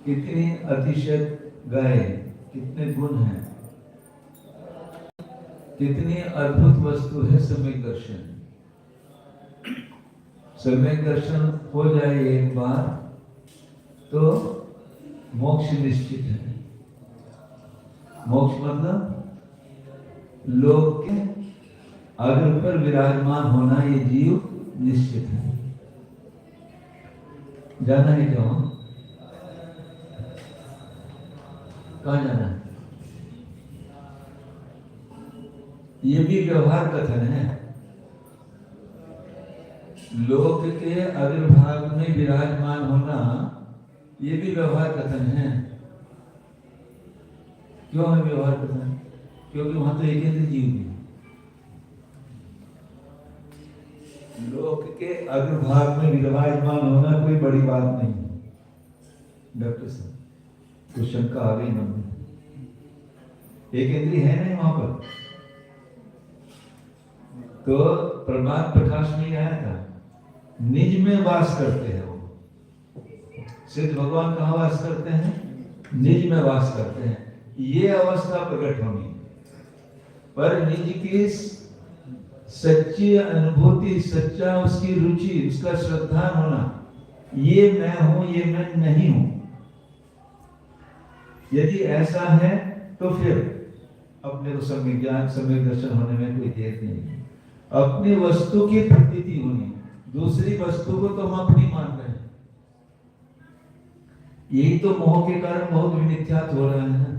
कितनी अतिशय गाय, कितने गुण हैं, कितनी अद्भुत वस्तु है सम्यक दर्शन। सम्यक दर्शन हो जाए एक बार तो मोक्ष निश्चित है। मोक्ष मतलब लोक के अग्र पर विराजमान होना, ये जीव निश्चित है। जाना है क्या? कहाँ जाना है? ये भी व्यवहार कथन है। लोक के अग्रभाग में विराजमान होना, ये भी व्यवहार कथन है। क्यों है व्यवहार कथन? क्योंकि वहां तो एकेंद्र जीव भी। लोक के अग्रभाग में विराजमान होना कोई बड़ी बात नहीं है। डॉक्टर साहब तो शंका आ गई मन में, एकेंद्री है नहीं वहां पर, तो प्रमाद प्रकाश में आया था, निज में वास करते हैं वो। सिद्ध भगवान कहाँ वास करते हैं? निज में वास करते हैं। ये अवस्था प्रकट होनी, पर निज की सच्ची अनुभूति, सच्चा उसकी रुचि, उसका श्रद्धा होना, ये मैं हूं, ये मैं नहीं हूं। यदि ऐसा है तो फिर अपने को सम्यक ज्ञान, सम्यक दर्शन होने में कोई देर नहीं है। अपनी वस्तु की प्रतीति होनी, दूसरी वस्तु को तो हम अपनी मान रहे हैं। यही तो मोह के कारण बहुत मिथ्यात्व हो रहा है।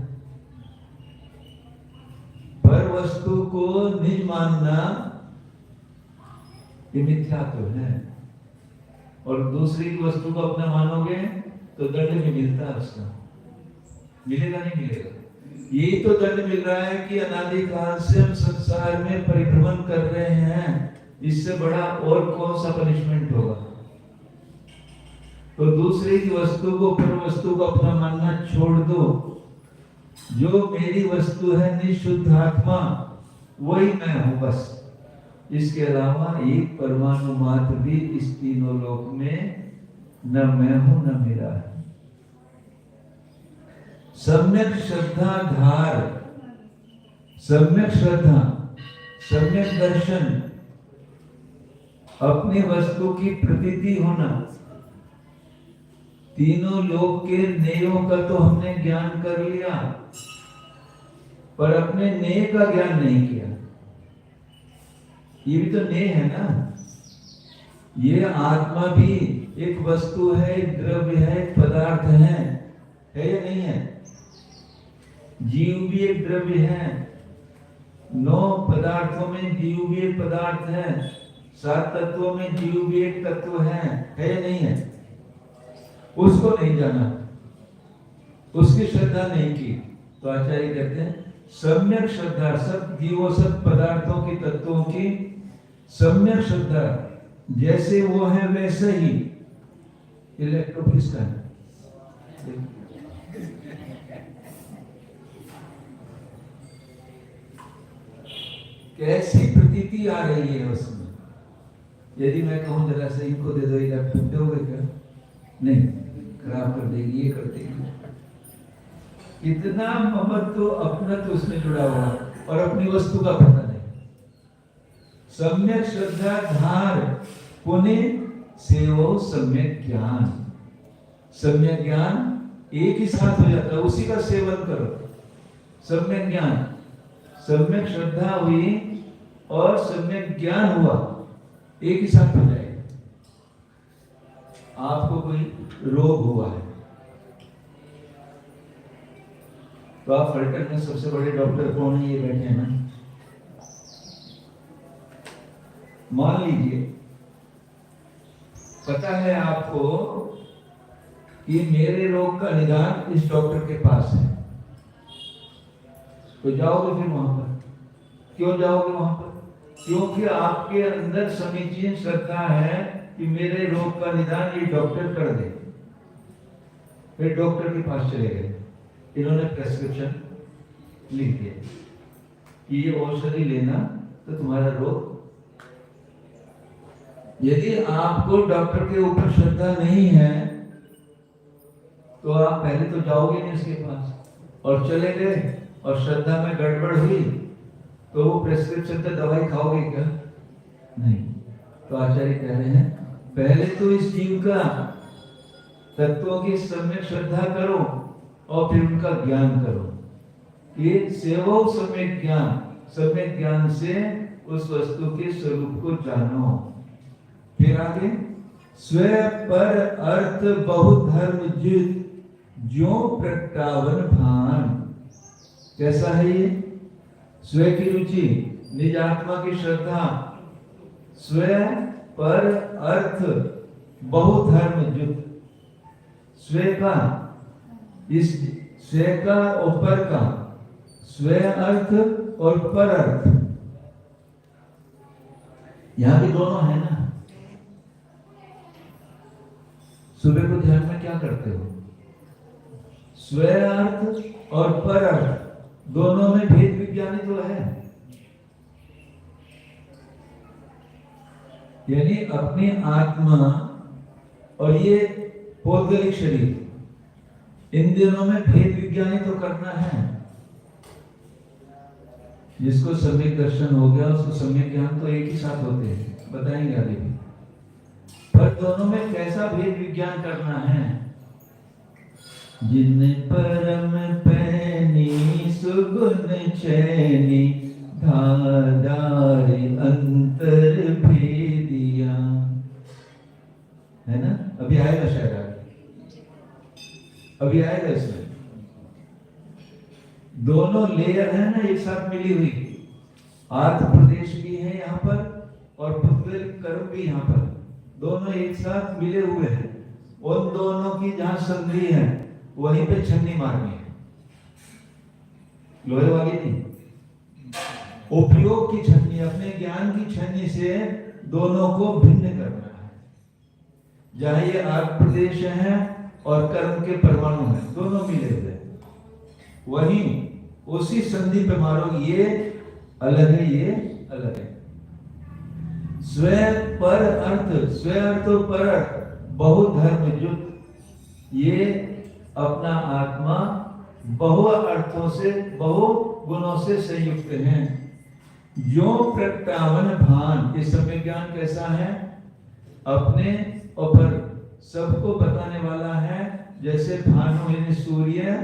पर वस्तु को निज मानना ये मिथ्यात्व है, और दूसरी वस्तु को अपना मानोगे तो दंड भी मिलता है उसका। मिलेगा नहीं मिलेगा? यही तो दंड मिल रहा है कि अनादिकाल से हम संसार में परिभ्रमण कर रहे हैं। इससे बड़ा और कौन सा पनिशमेंट होगा? तो दूसरी की वस्तु को, पर वस्तु को अपना मानना छोड़ दो। जो मेरी वस्तु है निशुद्ध आत्मा, वही मैं हूं बस। इसके अलावा एक परमाणु मात्र भी इस तीनों लोक में न मैं हूं न मेरा है। सम्यक श्रद्धा धार, सम्यक श्रद्धा, सम्यक दर्शन, अपनी वस्तु की प्रतीति होना। तीनों लोक के नेयों का तो हमने ज्ञान कर लिया, पर अपने नेय का ज्ञान नहीं किया। ये भी तो नेय है ना। ये आत्मा भी एक वस्तु है, एक द्रव्य है, एक पदार्थ है या नहीं है? जीव भी एक द्रव्य है। 9 पदार्थों में जीव भी एक पदार्थ है। 7 तत्वों में जीव भी एक तत्व है या नहीं है? उसको नहीं जाना, उसकी श्रद्धा नहीं की, तो आचार्य कहते हैं सम्यक श्रद्धा, सब जीवों, सब पदार्थों की, तत्वों की सम्यक श्रद्धा, जैसे वो है वैसे ही। इलेक्ट्रोफिस का है, कैसी प्रतीति आ रही है उसमें। यदि मैं कहूं जरा से इनको दे दो इलेक्ट्रिक, दोगे क्या? नहीं, खराब कर देगी, ये कर देगी। कितना ममत्व, अपना तो उसमें जुड़ा हुआ, और अपनी वस्तु का पता नहीं। सम्यक श्रद्धा धार पुण्य सेवो सम्यक ज्ञान। सम्यक ज्ञान एक ही साथ हो जाता है, उसी का सेवन करो। सम्यक ज्ञान, सम्यक श्रद्धा हुई और सम्यक ज्ञान हुआ, एक ही साथ हो जाएगा। आपको कोई रोग हुआ है तो आप फलटन में सबसे बड़े डॉक्टर कौन है? ये बैठे हैं ना। मान लीजिए पता है आपको कि मेरे रोग का निदान इस डॉक्टर के पास है, तो जाओगे फिर वहां पर। क्यों जाओगे वहां पर? क्योंकि आपके अंदर समीचीन श्रद्धा है कि मेरे रोग का निदान ये डॉक्टर कर दे। फिर डॉक्टर के पास चले गए, इन्होंने प्रेस्क्रिप्शन लिख दिया कि ये औषधि लेना तो तुम्हारा रोग। यदि आपको डॉक्टर के ऊपर श्रद्धा नहीं है तो आप पहले तो जाओगे नहीं उसके पास, और चले गए और श्रद्धा में गड़बड़ हुई तो वो प्रेस्क्रिप्शन पे दवाई खाओगे क्या? नहीं। तो आचार्य कह रहे हैं पहले तो इस जीव का तत्वों की सम्यक श्रद्धा करो और फिर उनका ज्ञान करो। ये सेवो सम्यक ज्ञान से उस वस्तु के स्वरूप को जानो। फिर आगे स्व पर अर्थ बहुत धर्म जित जो प्रगटावन भान। कैसा है ये? स्व की रुचि, निज आत्मा की श्रद्धा, स्व पर अर्थ बहुत धर्म जुत। स्व का, इस स्व का और पर का, स्व अर्थ और पर अर्थ, यहां भी दोनों है ना। सुबह को ध्यान में क्या करते हो? स्व अर्थ और पर अर्थ दोनों में भेद विज्ञानी तो है। यानी अपनी आत्मा और ये पौद्गलिक शरीर, इन दिनों में भेद विज्ञानी तो करना है। जिसको सम्यक दर्शन हो गया उसको सम्यक ज्ञान तो एक ही साथ होते हैं, बताएंगे आगे भी। पर दोनों में कैसा भेद विज्ञान करना है? जिन परम पैनी सुगुन चैनी धाधार अंतर भेदिया, है ना? अभी आएगा शायद आगे, अभी आएगा इसमें। दोनों लेयर है ना एक साथ मिली हुई, आर्थ प्रदेश भी है यहाँ पर और पुद्गलिक कर्म भी यहाँ पर, दोनों एक साथ मिले हुए हैं। उन दोनों की जहां संधि है वहीं पे छन्नी मारनी है, लोहे वाली नहीं, उपयोग की छन्नी, अपने ज्ञान की छन्नी से दोनों को भिन्न करना है। जहां ये आर्थ प्रदेश है और कर्म के परमाणु है, दोनों मिले हुए, वहीं उसी संधि पे मारो, ये अलग है, ये अलग है। स्व पर अर्थ, स्व अर्थ और पर अर्थ बहु धर्म युक्त, ये अपना आत्मा बहु अर्थों से, बहु गुणों से संयुक्त हैं। जो प्रगटावन भान, ये सम्यक ज्ञान कैसा है? अपने ऊपर सबको बताने वाला है। जैसे भानु यानी सूर्य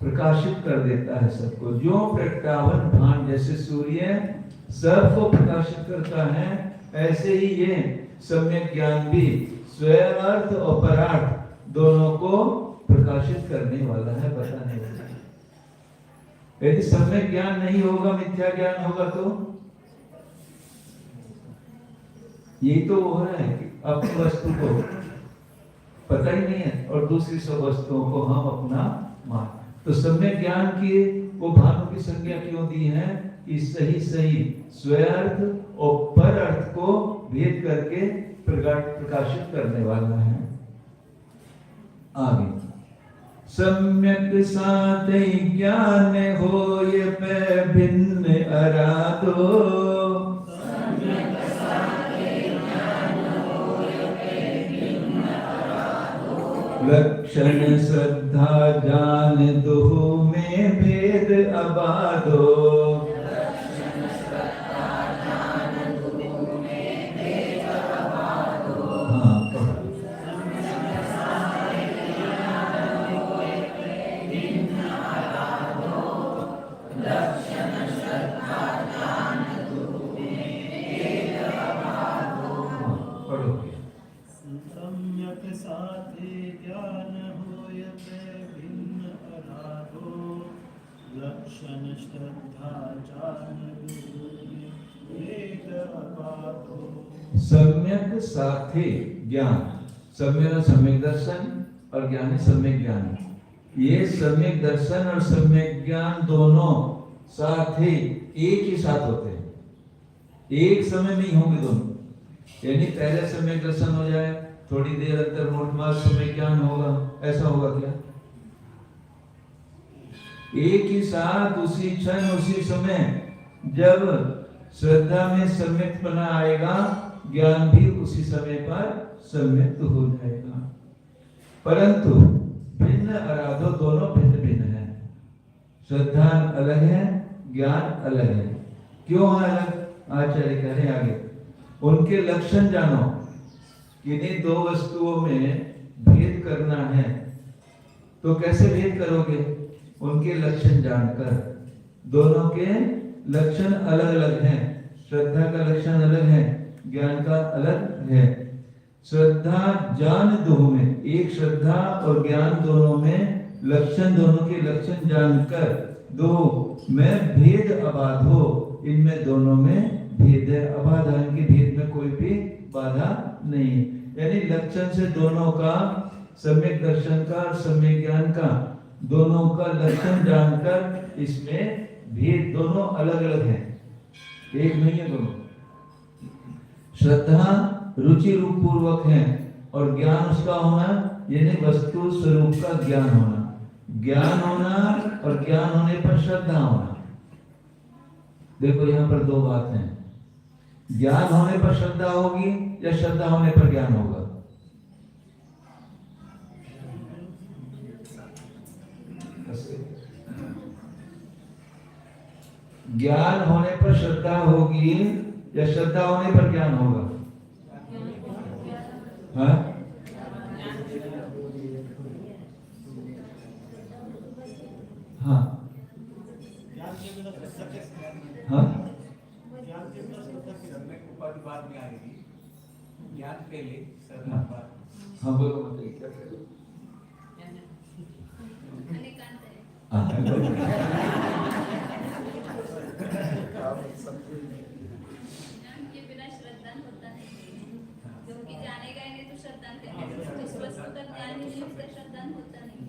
प्रकाशित कर देता है सबको, जो प्रगटावन भान, जैसे सूर्य सबको प्रकाशित करता है, ऐसे ही ये सम्यक ज्ञान भी स्व अर्थ और परार्थ दोनों को प्रकाशित करने वाला है, बताने वाला है। यदि सम्यक ज्ञान नहीं होगा, मिथ्या ज्ञान होगा, तो यही तो हो रहा है कि अपनी वस्तु को पता ही नहीं है और दूसरी सब वस्तुओं को हम अपना मान। तो सम्यक ज्ञान की वो भानु की संज्ञा क्यों दी है कि सही सही स्व अर्थ और पर अर्थ को भेद करके प्रकाशित करने वाला है। आगे सम्यक साथ ज्ञान होय पे भिन्न अराधो, लक्षण श्रद्धा जान दुहु में भेद अबाधो। सम्यक साथे ज्ञान, सम्यक सम्यक दर्शन और ज्ञान है सम्यक ज्ञान। ये सम्यक दर्शन और सम्यक ज्ञान दोनों साथ ही एक ही साथ होते हैं, एक समय में ही होंगे दोनों। यानी पहले सम्यक दर्शन हो जाए, थोड़ी देर अंतर मोट बाद सम्यक ज्ञान होगा, ऐसा होगा क्या? एक ही साथ उसी क्षण उसी समय जब श्रद्धा में सम्यकपना आएगा, ज्ञान भी उसी समय पर सम्यक्त हो जाएगा। परंतु भिन्न आराधो दोनों भिन्न भिन्न है। श्रद्धा अलग है, ज्ञान अलग है। क्यों है अलग? आचार्य कह रहे हैं आगे, उनके लक्षण जानो। किन्हीं दो वस्तुओं में भेद करना है तो कैसे भेद करोगे? उनके लक्षण जानकर। दोनों के लक्षण अलग अलग हैं। श्रद्धा का लक्षण अलग है, ज्ञान का अलग है। श्रद्धा ज्ञान दोनों में, एक श्रद्धा और ज्ञान दोनों में लक्षण, दोनों के लक्षण जानकर दो में भेद अबाधो, इनमें दोनों में भेद है। अबाधा, इनके भेद में कोई भी बाधा नहीं है। यानी लक्षण से दोनों का, सम्यक दर्शन का और सम्यक ज्ञान का, दोनों का लक्षण जानकर इसमें भेद, दोनों अलग अलग हैं, एक नहीं है दोनों। श्रद्धा रुचि रूप पूर्वक है और ज्ञान उसका होना, यानी वस्तु स्वरूप का ज्ञान होना। ज्ञान होना और ज्ञान होने पर श्रद्धा होना। देखो यहाँ पर दो बात हैं, ज्ञान होने पर श्रद्धा होगी या श्रद्धा होने पर ज्ञान होगा? ज्ञान होने पर श्रद्धा होगी या श्रद्धा होने पर ज्ञान होगा? हाँ? हाँ, हाँ, बाद में आएगी, ज्ञान पहले, श्रद्धा बाद। हाँ बोलो, बताइए क्या कह रहे हो? के बिना श्रद्धान होता नहीं, क्योंकि जानेगा ही नहीं तो श्रद्धान कैसे? जिस वस्तु का ज्ञान ही नहीं उसका श्रद्धान होता नहीं,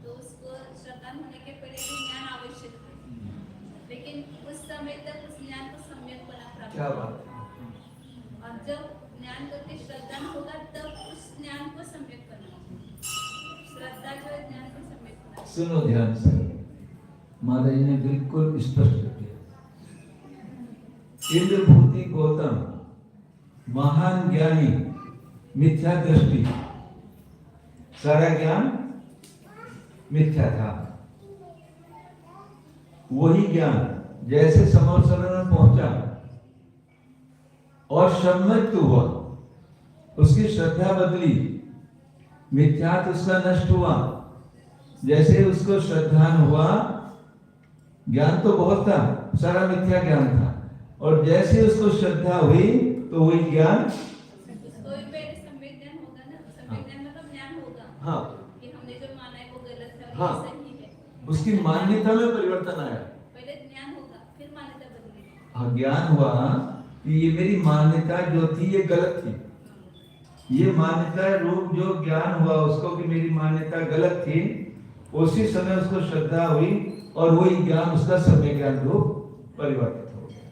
तो उसको श्रद्धान होने के पहले भी ज्ञान आवश्यक है। लेकिन उस समय तक उस ज्ञान को सम्यक बना प्राप्त। क्या बात है? और जब ज्ञान करके श्रद्धान होगा तब उस ज्ञान को सम्यक करना, श्रद्धा जो है ज्ञान को सम्यक करना। सुनो ध्यान से, माता जी ने बिल्कुल स्पष्ट किया। इंद्रभूति गौतम महान ज्ञानी, मिथ्या दृष्टि, सारा ज्ञान मिथ्या था। वही ज्ञान जैसे समवसरण में पहुंचा और सम्यक हुआ, उसकी श्रद्धा बदली, मिथ्यात्व उसका नष्ट हुआ। जैसे उसको श्रद्धान हुआ, ज्ञान तो बहुत था, सारा मिथ्या ज्ञान था, और जैसे उसको श्रद्धा हुई तो वही ज्ञान, कोई पहले सम्यक ज्ञान होगा ना, सम्यक ज्ञान मतलब ज्ञान होगा। हाँ, कि हमने जो माना है वो गलत है और हाँ, ये सही है। उसकी मान्यता में परिवर्तन आया। पहले ज्ञान होगा, फिर मान्यता बदलेगी। हाँ, ज्ञान हुआ कि ये मेरी मान्यता जो थी ये गलत थी। ये मान्यता रूप जो ज्ञान हुआ उसको कि मेरी मान्यता गलत थी, उसी समय उसको श्रद्धा हुई और वही ज्ञान उसका सम्यक ज्ञान रूप परिवर्तित हो गया।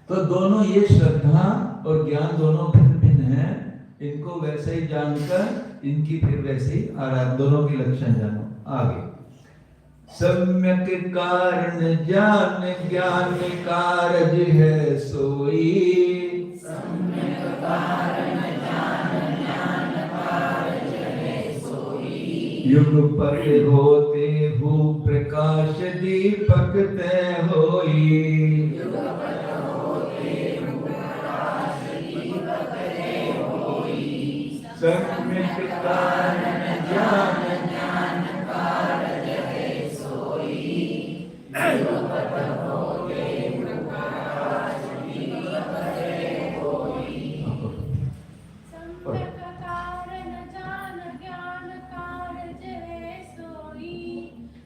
तो दोनों ये श्रद्धा और ज्ञान दोनों भिन्न भिन्न हैं। इनको वैसे ही जानकर इनकी फिर वैसे ही आराधना, दोनों के लक्षण जानो। आगे सम्यक कारण ज्ञान, ज्ञान कारज है सोई। सम्यक कारण ज्ञान, ज्ञान कारज है सोई। युग पट होते हु प्रकाश दीपक तय होई। युग पट होते हु प्रकाश दीपक तय होई। सम्यक कारण ज्ञान, ज्ञान कारज है सोई। युग पट होते हु प्रकाश दीपक तय होई। सम्यक कारण ज्ञान, ज्ञान कारज है सोई।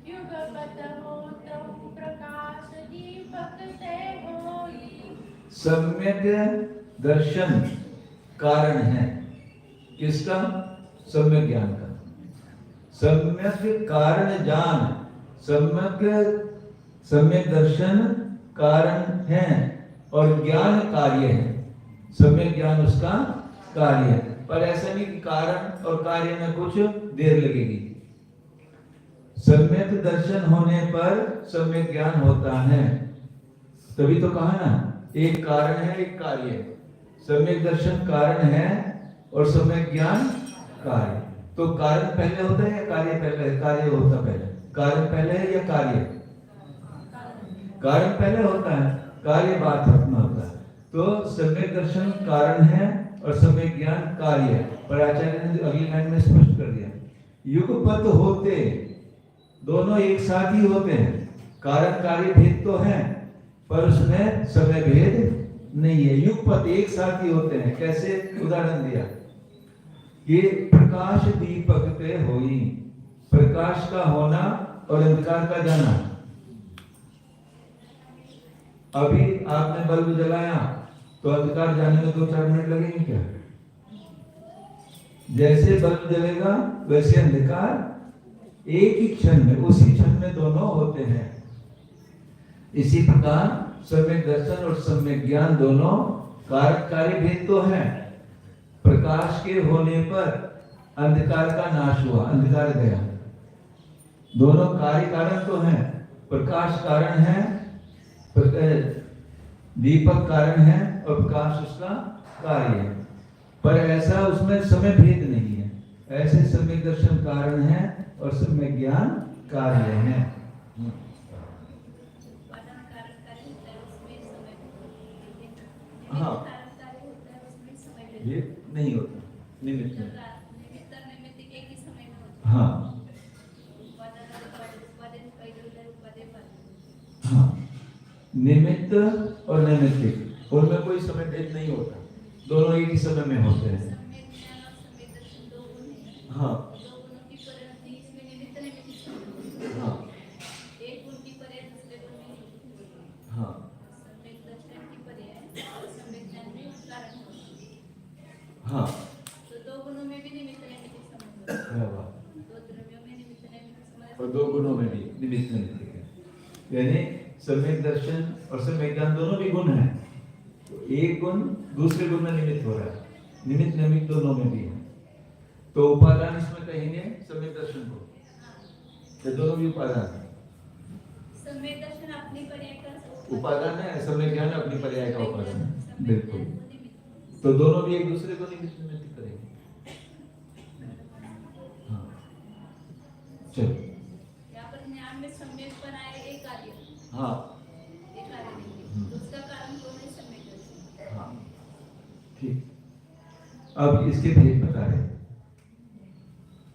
युगपत होतहु प्रकाश दीपक तय होई। सम्यक दर्शन कारण है किसका? सम्यक ज्ञान का। सम्यक कारण ज्ञान, सम्यक दर्शन कारण है और ज्ञान कार्य है। सम्यक ज्ञान उसका कार्य है, पर ऐसा नहीं कि कारण और कार्य में कुछ देर लगेगी। सम्यक दर्शन होने पर सम्यक ज्ञान होता है। तभी तो कहा ना, एक कारण है एक कार्य है। सम्यक दर्शन कारण है और सम्यक ज्ञान कार्य। तो कारण पहले होता है या कार्य पहले? कार्य होता पहले। कारण पहले है या कार्य? कारण पहले होता है, कार्य बाद में होता है। तो सम्यक दर्शन कारण है और सम्यक ज्ञान कार्य है। पर आचार्य ने अगली लाइन में स्पष्ट कर दिया, युगपत होते दोनों एक साथ ही होते हैं। कारण कार्य भेद तो है पर उसमें समय भेद नहीं है। युगपत एक साथ ही होते हैं। कैसे? उदाहरण दिया कि प्रकाश दीपक पे होई, प्रकाश का होना और अंधकार का जाना। अभी आपने बल्ब जलाया तो अंधकार जाने में 2-4 मिनट लगेंगे क्या? जैसे बल्ब जलेगा वैसे अंधकार एक ही क्षण में, उसी क्षण में दोनों होते हैं। इसी प्रकार सम्यक दर्शन और सम्यक ज्ञान दोनों कार्य भेद तो है। प्रकाश के होने पर अंधकार का नाश हुआ, अंधकार गया। दोनों कार्य कारण तो है। प्रकाश कारण है, दीपक कारण है और प्रकाश उसका कार्य है। पर ऐसा उसमें समय भेद नहीं है। ऐसे सम्यक दर्शन कारण है और सम्यक ज्ञान कार्य है। हाँ, ये नहीं होता निमित्त में। हाँ हाँ, निमित्त और नैमित्तिक उनमें कोई समय भेद नहीं होता, दोनों एक ही समय में होते हैं। हाँ हाँ हाँ हाँ, दो गुणों में भी निमित्त नैमित्तिक संबंध है। दो द्रव्यों में निमित्त नैमित्तिक संबंध और दो गुणों में भी निमित्त नैमित्तिक है। यानी सम्यक दर्शन और सम्यक ज्ञान दोनों भी गुण हैं। तो एक गुण दूसरे गुण में निमित्त हो रहा है, निमित्त नैमित्त दोनों में भी है। तो उपादान इसमें कहेंगे सम्यक दर्शन को, ये दोनों भी उपादान है। सम्यक दर्शन अपनी पर्याय का उपादान है, सम्यक ज्ञान अपनी पर्याय का उपादान है। बिल्कुल, तो दोनों भी एक दूसरे को निमित्त नैमित्तिक करेंगे। हाँ चलो, यहाँ पर ज्ञान में सम्यक बनाए एक कार्य, हाँ एक कार्य नहीं, उसका कारण कौन है? सम्यक दर्शन। हाँ ठीक। अब इसके भेद बता रहे,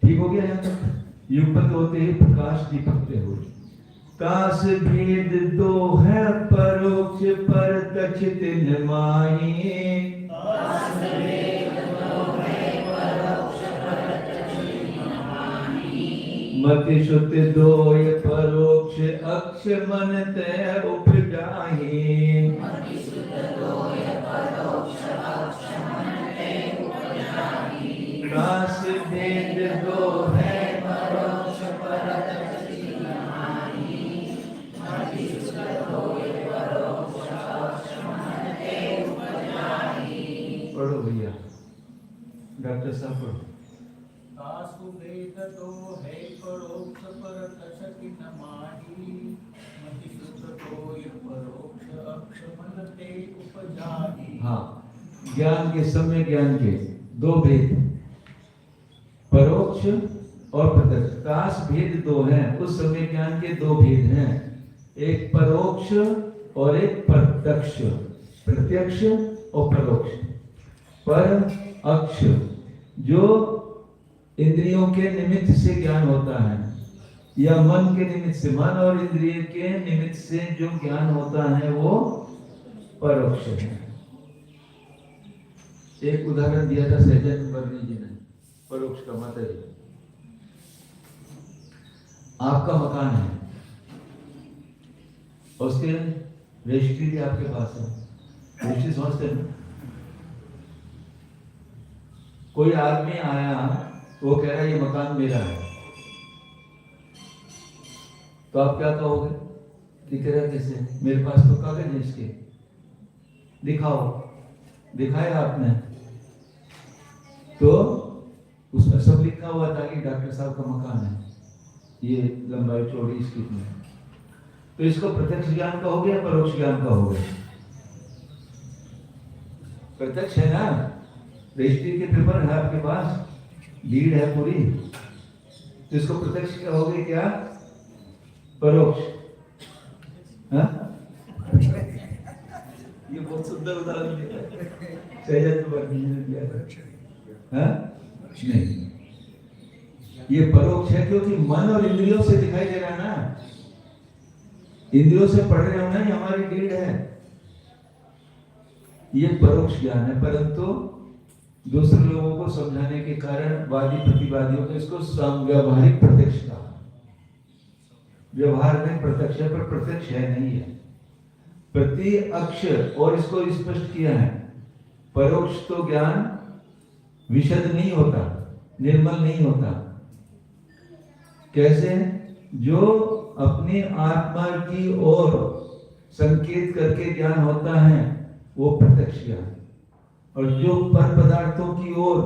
ठीक हो गया यहाँ तक? युगपत होते ही प्रकाश दीपक पे हो। कास भेद दो है परोक्ष परतक्ष तिन माही। मति शुत दोय परोक्ष अक्ष मन तय उपजाहि। कास भेद दो है परोक्ष परतक्ष तिन माही। मति शुत दोय परोक्ष अक्ष मन तय उपजाहि। पढ़ो भैया, डॉक्टर साहब पढ़ो। कासु भेद दो है परोक्ष परतक्ष तिन माही। मति शुत दोय परोक्ष अक्ष मन तय उपजाहि। हाँ, ज्ञान के, सम्य ज्ञान के दो भेद, परोक्ष और प्रत्यक्ष। काश भेद दो हैं, उस सम्य ज्ञान के दो भेद हैं, एक परोक्ष और एक प्रत्यक्ष। प्रत्यक्ष और परोक्ष। पर अक्ष जो इंद्रियों के निमित्त से ज्ञान होता है, या मन के निमित्त से, मन और इंद्रिय के निमित्त से जो ज्ञान होता है वो परोक्ष है। एक उदाहरण दिया था सहजानंद वर्णी जी ने परोक्ष का मतलब। आपका मकान है, उसके रजिस्ट्री भी आपके पास है, रजिस्ट्री समझते हैं? कोई आदमी आया, वो कह रहा है ये मकान मेरा है, तो आप क्या कहोगे? दिख रहा कैसे? मेरे पास तो कागज है इसके, दिखाओ। दिखाया आपने तो उसमें सब लिखा हुआ था कि डॉक्टर साहब का मकान है, ये लंबाई चौड़ी इसकी इतनी। तो इसको प्रत्यक्ष ज्ञान का हो गया, परोक्ष ज्ञान का हो गया? प्रत्यक्ष है ना, रजिस्ट्री के पेपर है आपके पास, लीड है पूरी, तो इसको प्रत्यक्ष कहोगे क्या? परोक्ष। हाँ? ये बहुत सुंदर उदाहरण दिया सहज दिया। हाँ? नहीं, ये परोक्ष है क्योंकि मन और इंद्रियों से दिखाई दे रहा है ना, इंद्रियों से पढ़ रहे हो ना, ये हमारी लीड है, ये परोक्ष ज्ञान है। परंतु दूसरे लोगों को समझाने के कारण वादी प्रतिवादियों ने इसको व्यवहारिक प्रत्यक्ष कहा। व्यवहार में प्रत्यक्ष है पर प्रत्यक्ष है नहीं है, प्रति अक्ष। और इसको स्पष्ट किया है, परोक्ष तो ज्ञान विशद नहीं होता, निर्मल नहीं होता। कैसे? जो अपनी आत्मा की ओर संकेत करके ज्ञान होता है वो प्रत्यक्ष ज्ञान, और जो पर पदार्थों की ओर,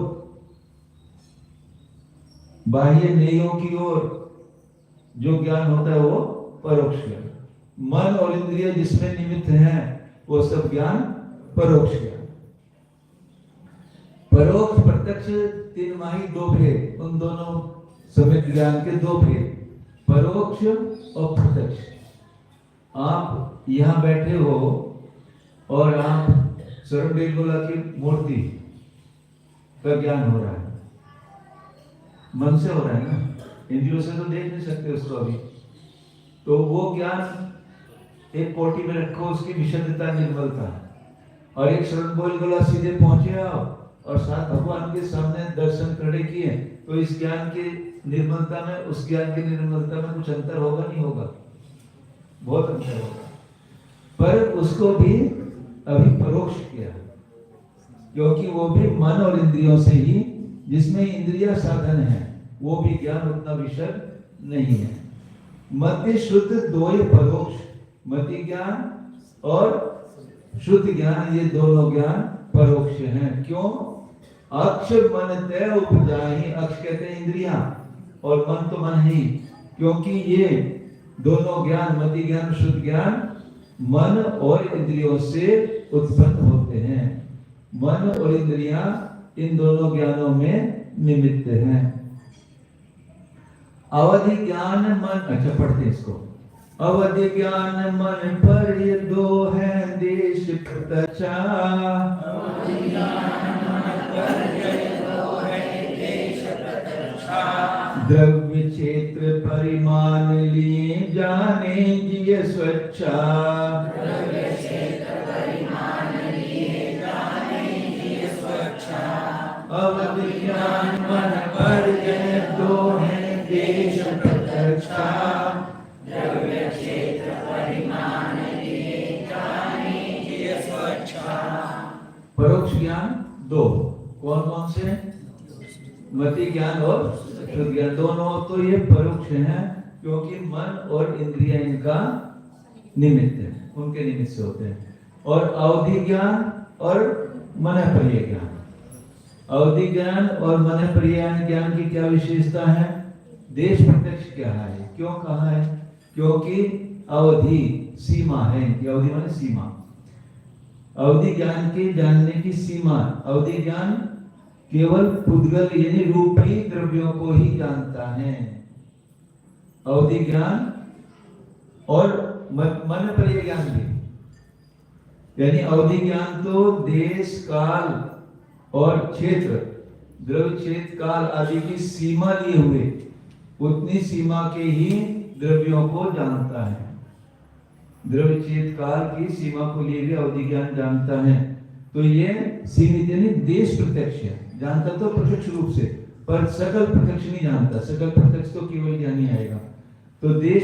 बाह्य नेयों की ओर जो ज्ञान होता है वो परोक्ष ज्ञान। मन और इंद्रिय जिसमें निमित्त हैं वो सब ज्ञान परोक्ष ज्ञान। परोक्ष प्रत्यक्ष तिमाही दो भेद, उन दोनों समेत ज्ञान के दो भेद, परोक्ष और प्रत्यक्ष। आप यहां बैठे हो और आप सर्वबेलगोला की मूर्ति का ज्ञान हो रहा है, मन से हो रहा है ना, इंद्रियों से तो देख नहीं सकते उसको अभी। तो वो ज्ञान एक कोटि में रखो, उसकी विशुद्धता, निर्मलता। और एक सर्वबेलगोला सीधे पहुंचे आप और साथ भगवान के सामने दर्शन खड़े किए, तो इस ज्ञान की निर्मलता में उस ज्ञान की निर्मलता में कुछ अंतर होगा? नहीं होगा, बहुत अंतर होगा। पर उसको भी अभी परोक्ष किया, क्योंकि वो भी मन और इंद्रियों से ही, जिसमें इंद्रिय साधन है, वो भी ज्ञान उतना विशद नहीं है। मति शुद्ध दो ही परोक्ष, मति ज्ञान और शुद्ध ज्ञान, ये दोनों ज्ञान परोक्ष हैं। क्यों? अक्ष मन तय उपजाहि, अक्ष कहते हैं इंद्रियां और मन तो मन ही, क्योंकि ये दोनों ज्ञान, मति ज्ञान, शुद्ध ज्ञान, मन और इंद्रियों से उत्पन्न होते हैं। मन और इंद्रियां इन दोनों ज्ञानों में निमित्त हैं। अवधि ज्ञान मन, अच्छा पढ़ते हैं इसको। अवधि ज्ञान मन पर ये दो है देश प्रत्यक्षा, द्रव्य क्षेत्र परिमाण लिए जाने जिय स्वच्छा, अवधि ज्ञान मन पर ये दो है देश प्रत्यक्षा, द्रव्य क्षेत्र परिमाण लिए जाने जिय स्वच्छा। परोक्ष ज्ञान दो, कौन कौन से? मति ज्ञान और शुद्ध ज्ञान, दोनों तो ये परोक्ष हैं, क्योंकि मन और इंद्रिय इनका निमित्त है, उनके निमित्त से होते हैं। और अवधि ज्ञान और मन प्रिय ज्ञान, अवधि ज्ञान और मन प्रिय ज्ञान की क्या विशेषता है? देश प्रत्यक्ष क्या है? क्यों कहा है? क्योंकि अवधि सीमा है, अवधि माने सीमा, अवधि ज्ञान के जानने की सीमा। अवधि ज्ञान केवल पुद्गल यानी रूपी द्रव्यों को ही जानता है, अवधि ज्ञान। और मन प्रिय ज्ञान भी, यानी अवधि ज्ञान तो देश, काल और क्षेत्र, द्रव्य, क्षेत्र, काल आदि की सीमा लिए हुए उतनी सीमा के ही द्रव्यों को जानता है। द्रव्य, क्षेत्र, काल की सीमा को लिए भी अवधि ज्ञान जानता है। तो ये सीमित यानी देश प्रत्यक्ष है, जानता तो प्रत्यक्ष रूप से, पर सकल प्रत्यक्ष नहीं जानता। सकल प्रत्यक्ष तो केवल ज्ञानी आएगा। तो देश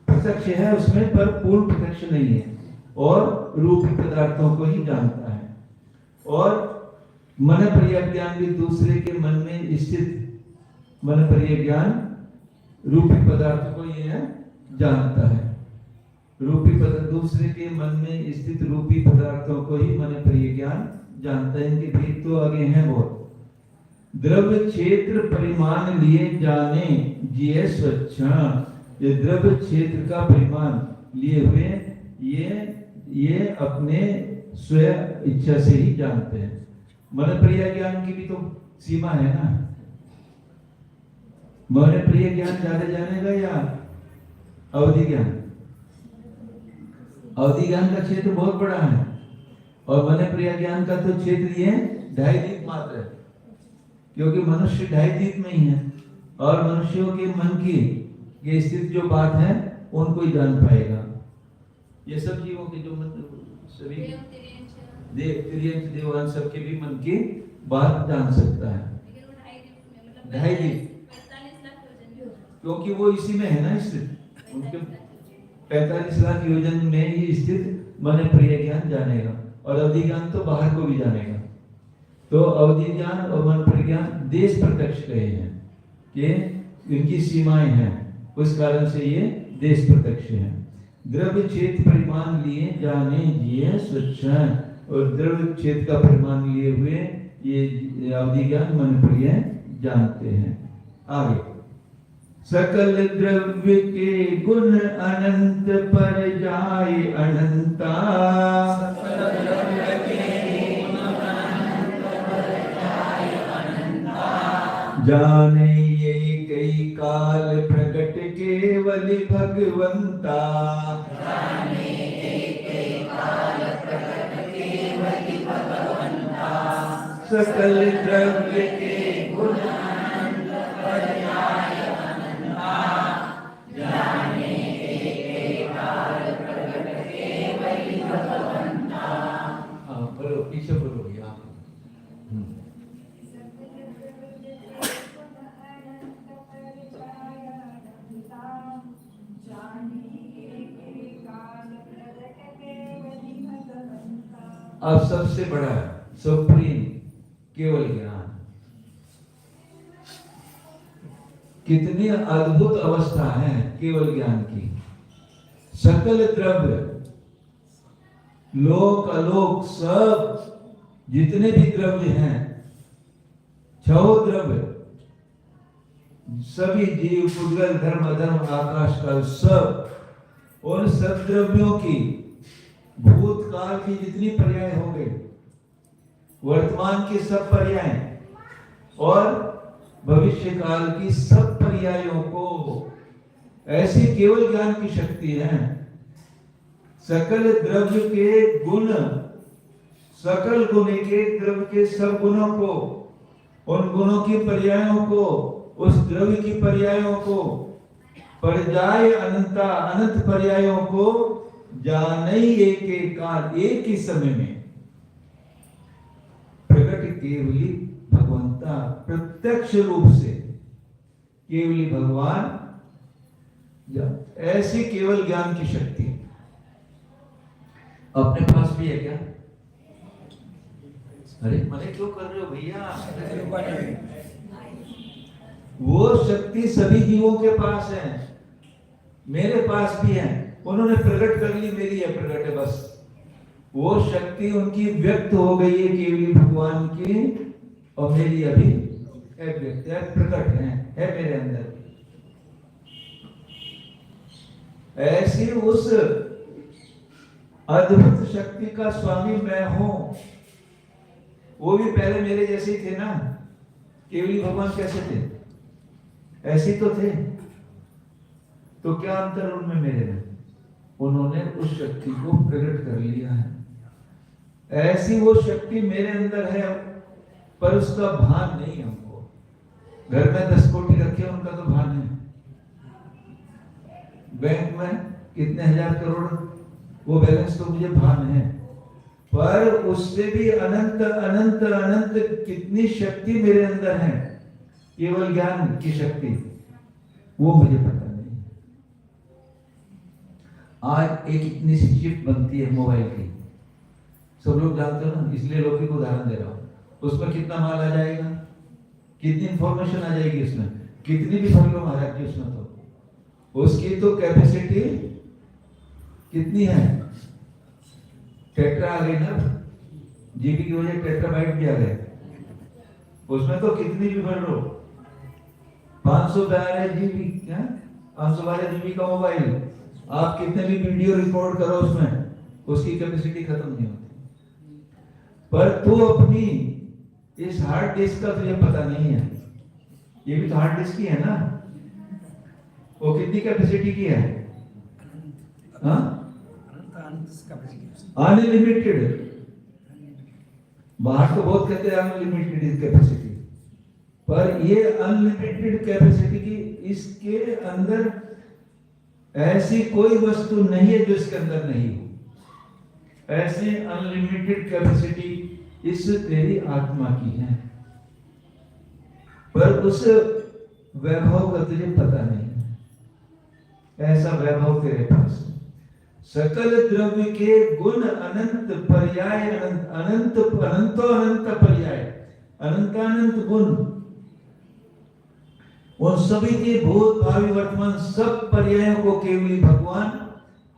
प्रत्यक्ष है उसमें, पर पूर्ण प्रत्यक्ष नहीं है, और रूपी पदार्थों को ही जानता है। और मन प्रिय ज्ञान भी दूसरे के मन में स्थित मन प्रिय ज्ञान रूपी पदार्थ को यह जानता है। रूपी पदार्थ, दूसरे के मन में स्थित रूपी पदार्थों को ही मन प्रिय ज्ञान जानता है। इनके भेद तो आगे हैं बहुत। द्रव्य क्षेत्र परिमाण लिए जाने जिय स्वच्छा, ये द्रव्य क्षेत्र का परिमाण लिए हुए ये अपने स्वयं इच्छा से ही जानते हैं। मन प्रिय ज्ञान की भी तो सीमा है ना। मन प्रिय ज्ञान ज्यादा जानेगा या अवधि ज्ञान? अवधि ज्ञान का क्षेत्र बहुत बड़ा है और मन प्रिय ज्ञान का तो क्षेत्र ये 2.5 दीप मात्र है, क्योंकि मनुष्य 2.5 दीप में ही है और मनुष्यों के मन की ये स्थित जो बात है उनको ही जान पाएगा। ये सब जीवों के जो मतलब सभी देव तिर्यंश देवान सबके भी मन की बात जान सकता है। 2.5 दीप, क्योंकि वो इसी में है ना स्थित, उनके 45 लाख योजन में ही स्थित मन प्रिय ज्ञान जानेगा और अवधि ज्ञान तो बाहर को भी जानेगा। तो अवधि ज्ञान और मन प्रिय ज्ञान देश प्रत्यक्ष कहे हैं कि इनकी सीमाएं हैं, उस कारण से ये देश प्रत्यक्ष है। द्रव्य क्षेत्र परिमाण लिए जाने जिए स्वच्छ, और द्रव्य क्षेत्र का परिमाण लिए हुए ये अवधि ज्ञान मन प्रिय जानते हैं। आगे, सकल द्रव्य के गुण अनंत पर जाए अनंता, जाने ये कई काल प्रकट केवल भगवंता, सकल द्रव्य के गुण बोलो, पीछे बोलो यहाँ। अब सबसे बड़ा सुप्रीम केवल ज्ञान, कितनी अद्भुत अवस्था है केवल ज्ञान की। सकल द्रव्य, लोक अलोक सब जितने भी द्रव्य हैं, 6 द्रव्य, सभी जीव पुद्गल धर्म अधर्म आकाश काल सब, और सब द्रव्यों की भूतकाल की जितनी पर्याय हो गई, वर्तमान की सब पर्याय और भविष्य काल की सब पर्यायों को ऐसी केवल ज्ञान की शक्ति है। सकल द्रव्य के गुण, सकल गुण के द्रव्य के सब गुणों को, उन गुणों की पर्यायों को, उस द्रव्य की पर्यायों को, पर्याय अनंता अनंत पर्यायों को जाने एक एक काल एक ही समय में प्रकट केवली भगवंता, प्रत्यक्ष रूप से केवली भगवान, ऐसी केवल ज्ञान की शक्ति अपने पास भी है क्या? अरे मने क्यों कर रहे हो भैया? वो शक्ति सभी जीवों के पास है, मेरे पास भी है। उन्होंने प्रकट कर ली, मेरी है प्रकट है, बस वो शक्ति उनकी व्यक्त हो गई है केवली भगवान की, और मेरी अभी व्यक्त है, प्रकट है मेरे अंदर। ऐसी उस अद्भुत शक्ति का स्वामी मैं हूं। वो भी पहले मेरे जैसे ही थे ना, केवली भगवान कैसे थे? ऐसे तो थे। तो क्या अंतर उनमें मेरे में? उन्होंने उस शक्ति को प्रकट कर लिया है। ऐसी वो शक्ति मेरे अंदर है, पर उसका भान नहीं हमको। घर में 10 कोटी रखे, उनका तो भान है। बैंक में कितने हजार करोड़, वो बैलेंस तो मुझे भान है, पर उससे भी अनंत अनंत अनंत कितनी शक्ति मेरे अंदर है, केवल ज्ञान की शक्ति, वो मुझे पता नहीं। आज एक इतनी सी चिप बनती है मोबाइल की, सब लोग जानते हो ना, इसलिए लौकिक उदाहरण दे रहा हूं। उसमें कितना माल आ जाएगा, कितनी इंफॉर्मेशन आ जाएगी उसमें, कितनी भी फाइलों आ जाती है उसमें, तो उसकी तो कैपेसिटी कितनी है? टेट्रा आ गई ना, जीबी की वजह टेट्राबाइट भी आ गए। उसमें तो कितनी भी भर लो, 512 जीबी, क्या 512 जीबी का मोबाइल, आप कितने भी वीडियो रिकॉर्ड करो उसमें, उसकी कैपेसिटी खत्म नहीं होती। पर तू अपनी इस हार्ड डिस्क का तुझे पता नहीं है, ये भी तो हार्ड डिस्क ही है ना, वो कितनी कैपेसिटी की है? अनलिमिटेड। बाहर तो बहुत कहते हैं अनलिमिटेड कैपेसिटी, पर ये अनलिमिटेड कैपेसिटी की, इसके अंदर ऐसी कोई वस्तु नहीं है जो इसके अंदर नहीं हो। ऐसे अनलिमिटेड कैपेसिटी इस तेरी आत्मा की है, पर उस वैभव का तुझे पता नहीं है। ऐसा वैभव तेरे पास है। सकल द्रव्य के गुण अनंत पर्याय, अनंत अनंतो अनंत पर्याय, अनंतानंत गुण, उन सभी के भूत भावी वर्तमान सब पर्यायों को केवल भगवान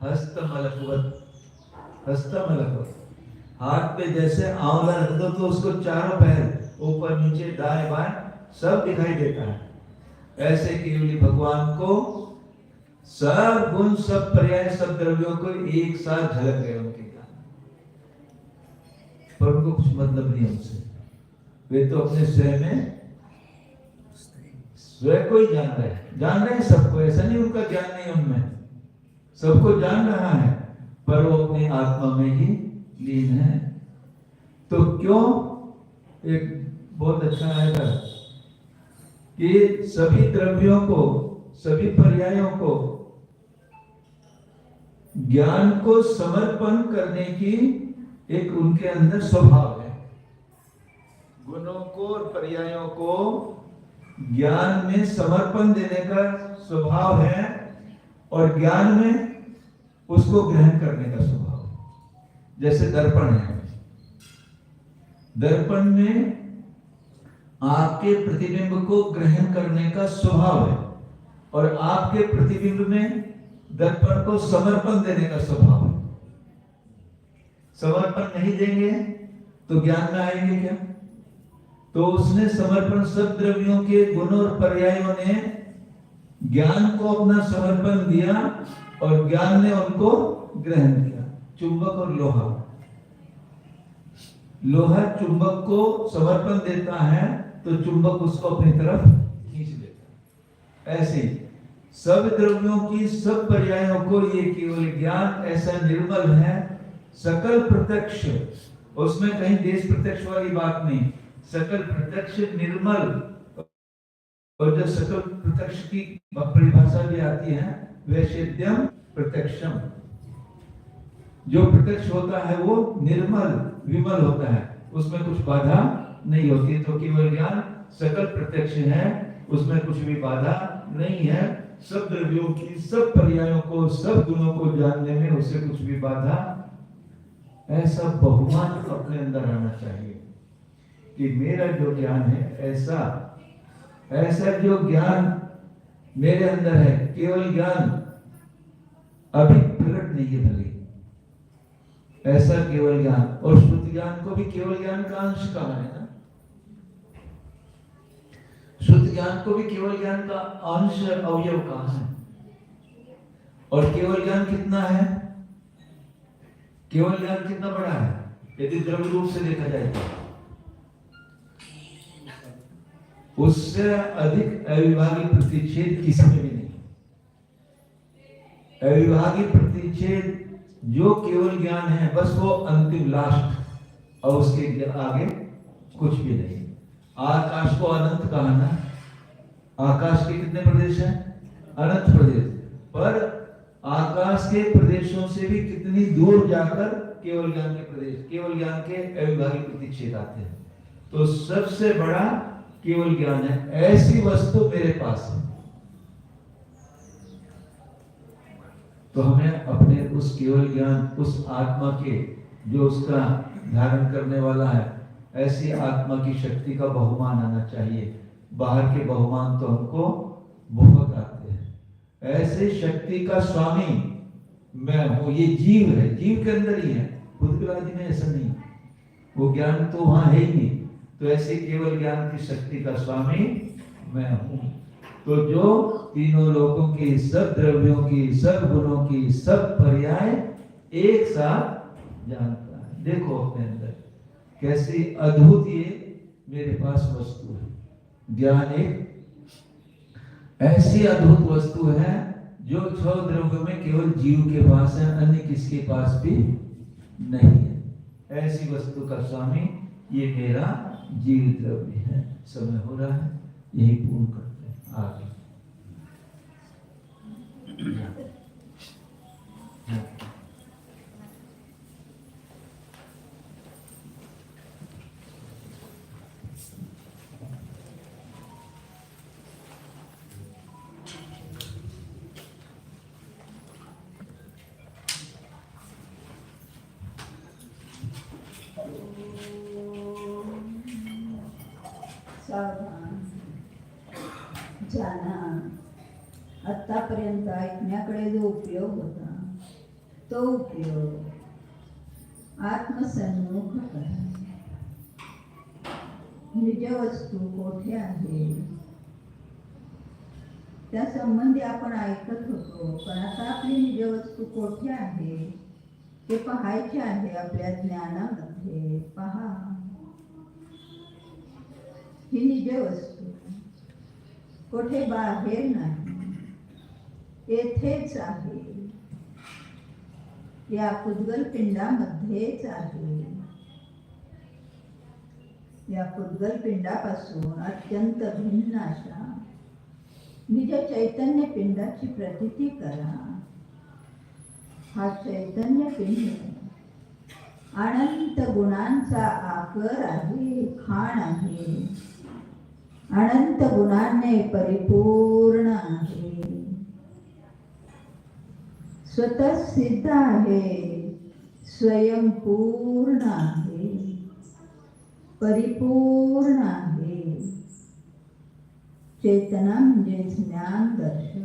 हस्तमलकवत, हस्तमलकवत, हाथ पे जैसे आंवला रख दो तो उसको चारों पैर ऊपर नीचे दाएं बाएं सब दिखाई देता है, ऐसे केवल भगवान को सब गुण सब पर्याय सब द्रव्यों को एक साथ झलक गए उनके ज्ञान, पर उनको कुछ मतलब नहीं उनसे। वे तो अपने स्वयं में स्वयं को ही जान रहे हैं सबको, ऐसा नहीं उनका ज्ञान नहीं उनमें, सबको जान रहा है, पर वो अपनी आत्मा में ही लीन है। तो क्यों, एक बहुत अच्छा आएगा कि सभी द्रव्यों को सभी पर्यायों को ज्ञान को समर्पण करने की एक उनके अंदर स्वभाव है। गुणों को और पर्यायों को ज्ञान में समर्पण देने का स्वभाव है, और ज्ञान में उसको ग्रहण करने का स्वभाव है। जैसे दर्पण है, दर्पण में आपके प्रतिबिंब को ग्रहण करने का स्वभाव है, और आपके प्रतिबिंब में दर्पण को समर्पण देने का स्वभाव है। समर्पण नहीं देंगे तो ज्ञान में आएंगे क्या? तो उसने समर्पण, सब द्रव्यों के गुण और पर्यायों ने ज्ञान को अपना समर्पण दिया और ज्ञान ने उनको ग्रहण किया। चुंबक और लोहा, लोहा चुंबक को समर्पण देता है तो चुंबक उसको अपनी तरफ खींच लेता है। ऐसे सब द्रव्यों की सब पर्यायों को ये केवल ज्ञान ऐसा निर्मल है, सकल प्रत्यक्ष, उसमें कहीं देश प्रत्यक्ष वाली बात नहीं, सकल प्रत्यक्ष निर्मल। और जो सकल प्रत्यक्ष की परिभाषा भी आती है वैशेद्यम प्रत्यक्षम, जो प्रत्यक्ष होता है वो निर्मल विमल होता है, उसमें कुछ बाधा नहीं होती। तो केवल ज्ञान सकल प्रत्यक्ष है, उसमें कुछ भी बाधा नहीं है। सब द्रव्यों की सब पर्यायों को सब गुणों को जानने में उसे कुछ भी बाधा, ऐसा बहुमान अपने अंदर आना चाहिए कि मेरा जो ज्ञान है ऐसा, ऐसा जो ज्ञान मेरे अंदर है, केवल ज्ञान अभी प्रकट नहीं है भले, ऐसा केवल ज्ञान। और शुद्ध ज्ञान को भी केवल ज्ञान का अंश कहा है ना, शुद्ध ज्ञान को भी केवल ज्ञान का अंश अवयव कहा है। और केवल ज्ञान कितना है, केवल ज्ञान कितना बड़ा है यदि द्रव्य रूप से देखा जाए तो? उससे अधिक अविभागी प्रतिच्छेद किसी में भी नहीं। अविभागी प्रतिच्छेद जो केवल ज्ञान है, बस वो अंतिम लास्ट, और उसके आगे कुछ भी नहीं। आकाश को अनंत कहा ना, आकाश के कितने प्रदेश हैं? अनंत प्रदेश। पर आकाश के प्रदेशों से भी कितनी दूर जाकर केवल ज्ञान के प्रदेश, केवल ज्ञान के अविभागी प्रतिच्छेद आते हैं। तो सबसे बड़ा केवल ज्ञान है, ऐसी वस्तु मेरे पास है। तो हमें अपने उस केवल ज्ञान, उस आत्मा के जो उसका धारण करने वाला है, ऐसी आत्मा की शक्ति का बहुमान आना चाहिए। बाहर के बहुमान तो हमको बहुत आते हैं। ऐसे शक्ति का स्वामी मैं हूं, ये जीव है, जीव के अंदर ही है, खुद आदि में ऐसा नहीं, वो ज्ञान तो वहां है ही नहीं। तो ऐसे केवल ज्ञान की शक्ति का स्वामी मैं हूं। तो जो तीनों लोगों की, सब द्रव्यों की, सब गुणों की, सब पर्याय एक साथ जानता है। देखो अपने अंदर कैसी अद्भुत ये मेरे पास वस्तु है। ज्ञान एक ऐसी अद्भुत वस्तु है जो 6 द्रव्य में केवल जीव के पास है, अन्य किसके पास भी नहीं है। ऐसी वस्तु का स्वामी ये मेरा जीव द्रव्य है। समय हो रहा है, यही पूर्ण करते हैं आगे। सावधान जाना. आतापर्यंत ऐकण्याकडे जो उपयोग होता तो उपयोग आत्मसन्मुख करा. निज वस्तू कोठे आहे त्या संबंधी आपण ऐकत होतो, पण आता आपली निज वस्तू कोठे आहे ते पाहायचे आहे. आपल्या ज्ञानामध्ये पहा, ही निज वस्तू कोठे बाहेर नाही, येथेच आहे. या पुद्गल पिंडामध्येच आहे. या पुद्गल पिंडापासून अत्यंत भिन्न अशा निज चैतन्य पिंडाची प्रतीती करा. हा चैतन्य पिंड अनंत गुणांचा आकर आहे, खाण आहे. अनंत गुणांनी परिपूर्ण आहे. स्वतः सिद्ध आहे, स्वयंपूर्ण आहे, परिपूर्ण आहे. चेतना म्हणजे ज्ञान दर्शन.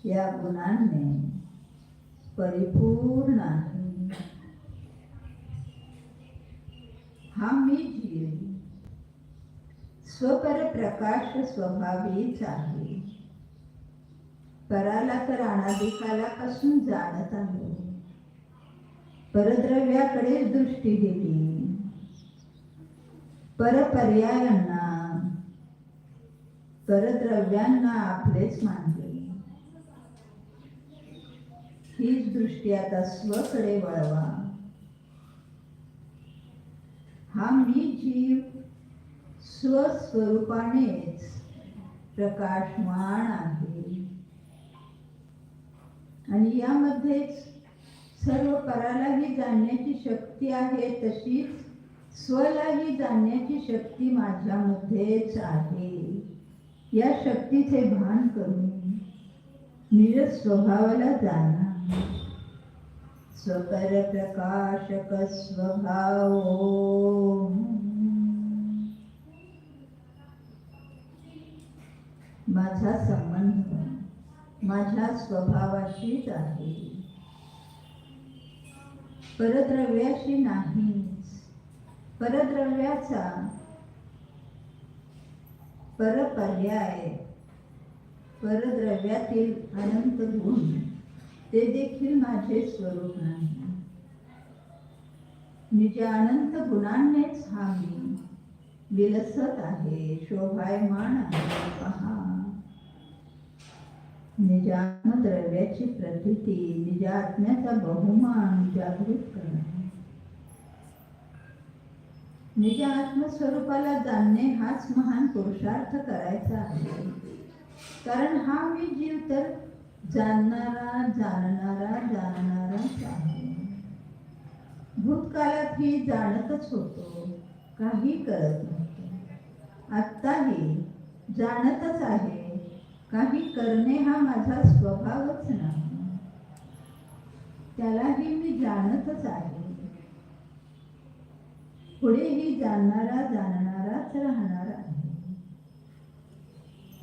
या गुणांनी परिपूर्ण आहे. हा मी जीव स्वपर प्रकाश स्वभावीच आहे. पराला तर अनादिकालापासून जाणत आलो. परद्रव्याकडे दृष्टी दिली, परपर्यायांना परद्रव्यांना आपलेच मानले. हीच दृष्टी आता स्वकडे वळवा. हा मी जीव स्वस्वरूपानेच प्रकाशमान आहे आणि यामध्येच सर्व परालाही जाणण्याची शक्ती आहे, तशीच स्वलाही जाणण्याची शक्ती माझ्यामध्येच आहे. या शक्तीचे भान करून निज स्वभावाला जाणा. स्वपर प्रकाशक स्वभाव. माझा संबंध माझ्या स्वभावाशीच आहे, परद्रव्याशी नाहीच. परद्रव्याचा परपर्याय परद्रव्यातील अनंत गुण ते देखील माझे स्वरूप नाही. निज अनंत गुणांनीच हा मी विलसत आहे, शोभायमान आहे. पहा, निज आत्मद्रव्याची प्रतीती, निज आत्म्याचा बहुमान जागृत करणे. निज आत्मस्वरूपाला जाणणे हाच महान पुरुषार्थ करायचा आहे. कारण हा मी जीव तर जाणणारा जाणणाराच आहे. भूतकाळातही जाणतच होतो, काही करत नव्हतो. आत्ताही जाणतच आहे, काही करणे हा माझा स्वभावच नाही. त्यालाही मी जाणतच आहे. पुढेही जाणणाराच राहणार आहे.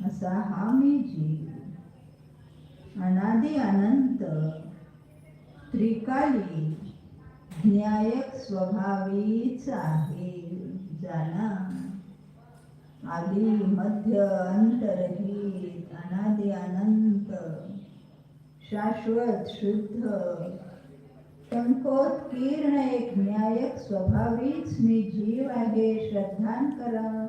असा हा मी जीव अनादि अनंत त्रिकाली न्यायक स्वभावीच आहे. जाणा, आदि मध्य अंतरहित अनादि अनंत शाश्वत शुद्ध पंखोत्कीर्ण एक न्यायक स्वभावीच मी जीव आहे श्रद्धान करा.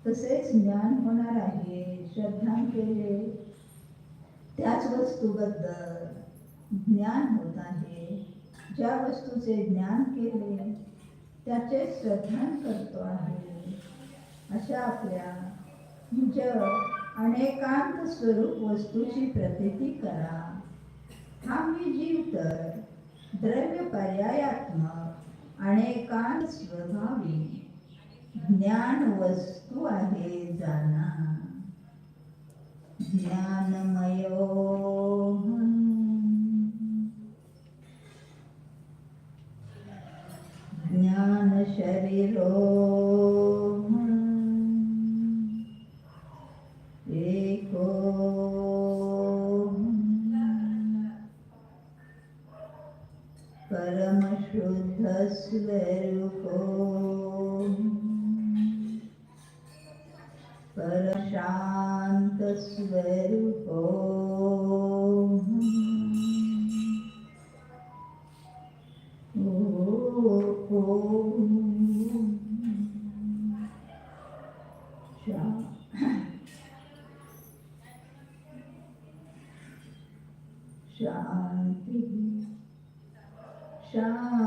तसेच ज्ञान होणार आहे श्रद्धान केले. त्याच वस्तूबद्दल ज्ञान होत आहे. ज्या वस्तूचे ज्ञान केले त्याचे श्रद्धान करतो आहे. अशा आपल्या निज अनेकांत स्वरूप वस्तूची प्रतीती करा. हा मी जीव तर द्रव्य पर्यायात्मक अनेकांत स्वभावी ज्ञान वस्तू आहे जाना. ज्ञानमयो ज्ञान शरीरो एको परम शुद्ध स्वरूपो परम शांत स्वरूपो शांति शांति